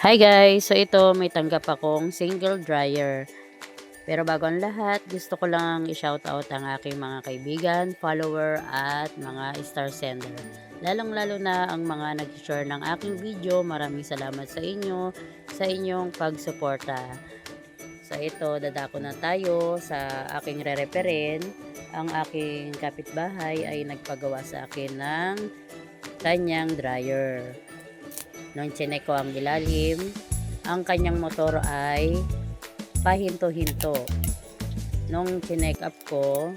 Hi guys! So ito, may tanggap akong single dryer. Pero bago ang lahat, gusto ko lang i-shoutout ang aking mga kaibigan, follower at mga star sender. Lalong-lalo na ang mga nag-share ng aking video. Maraming salamat sa inyo, sa inyong pagsuporta. So ito, dadako na tayo sa aking re-referen. Ang aking kapitbahay ay nagpagawa sa akin ng kanyang dryer. Nung chinek ko ang ilalim, ang kanyang motor ay pahinto-hinto. Nung chinek up ko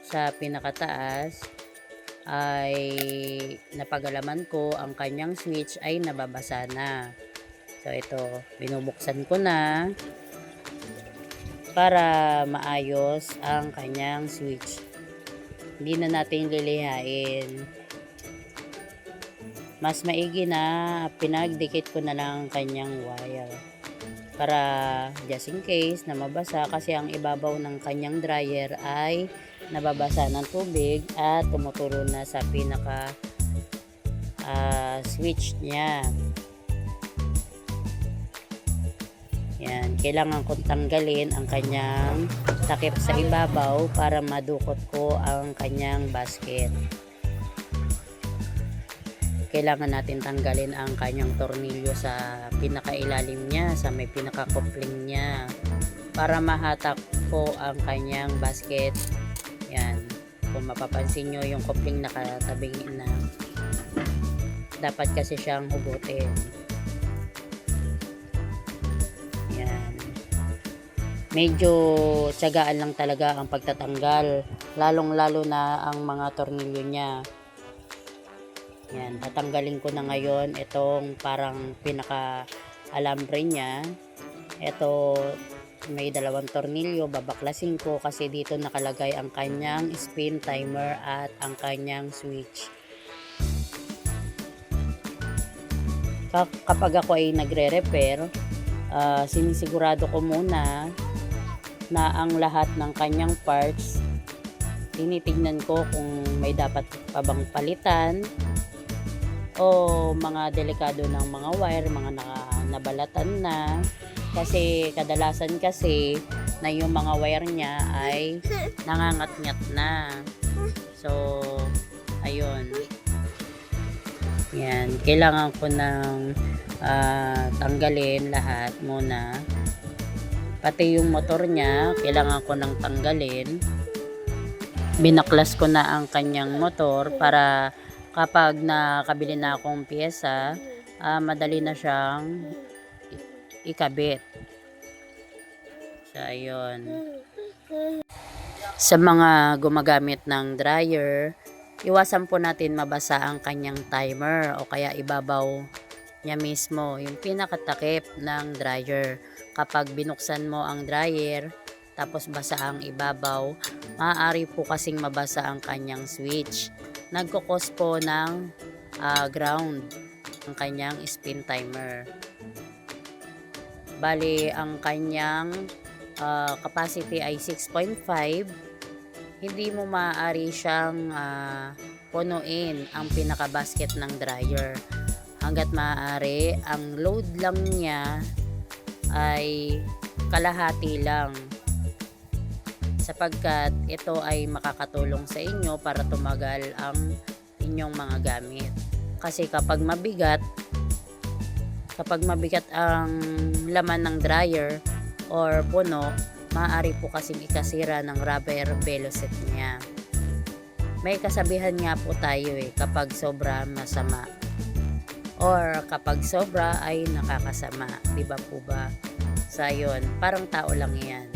sa pinakataas, ay napagalaman ko ang kanyang switch ay nababasa na. So ito, binubuksan ko na para maayos ang kanyang switch. Hindi na natin lilihain. Mas maigi na pinagdikit ko na lang ang kanyang wire para just in case na mabasa, kasi ang ibabaw ng kanyang dryer ay nababasa ng tubig at tumutulo na sa pinaka switch niya. Yan, kailangan kong tanggalin ang kanyang takip sa ibabaw para madukot ko ang kanyang basket. Kailangan natin tanggalin ang kanyang tornilyo sa pinakailalim niya, sa may pinaka-coupling niya, para mahatak po ang kanyang basket. Yan, kung mapapansin nyo yung coupling nakatabi na, dapat kasi siyang hugutin. Yan, medyo tiyagaan lang talaga ang pagtatanggal, lalong-lalo na ang mga tornilyo niya. Yan, tatanggalin ko na ngayon itong parang pinaka-alambre niya. Ito, may dalawang tornilyo, babaklasin ko kasi dito nakalagay ang kanyang spin timer at ang kanyang switch. Kapag ako ay nagre-repair, sinisigurado ko muna na ang lahat ng kanyang parts, tinitignan ko kung may dapat pa bang palitan o mga delikado ng mga wire, mga nabalatan na, kasi kadalasan kasi na yung mga wire niya ay nangangat-ngat na. So ayun, yan, kailangan ko ng tanggalin lahat muna, pati yung motor niya kailangan ko nang tanggalin. Binaklas ko na ang kanyang motor para kapag nakabili na akong piyesa, madali na siyang ikabit. So, ayun. Sa mga gumagamit ng dryer, iwasan po natin mabasa ang kanyang timer o kaya ibabaw niya mismo, yung pinakatakip ng dryer. Kapag binuksan mo ang dryer, tapos basa ang ibabaw, maaari po kasing mabasa ang kanyang switch. Nagkukos po ng ground ang kanyang spin timer. Bali, ang kanyang capacity ay 6.5. Hindi mo maaari siyang punuin ang pinaka-basket ng dryer. Hanggat maaari, ang load lang niya ay kalahati lang, sapagkat ito ay makakatulong sa inyo para tumagal ang inyong mga gamit. Kasi kapag mabigat ang laman ng dryer or puno, maaari po kasing ikasira ng rubber velocet niya. May kasabihan nga po tayo kapag sobra masama, or kapag sobra ay nakakasama, di ba po ba? So yun, parang tao lang yan.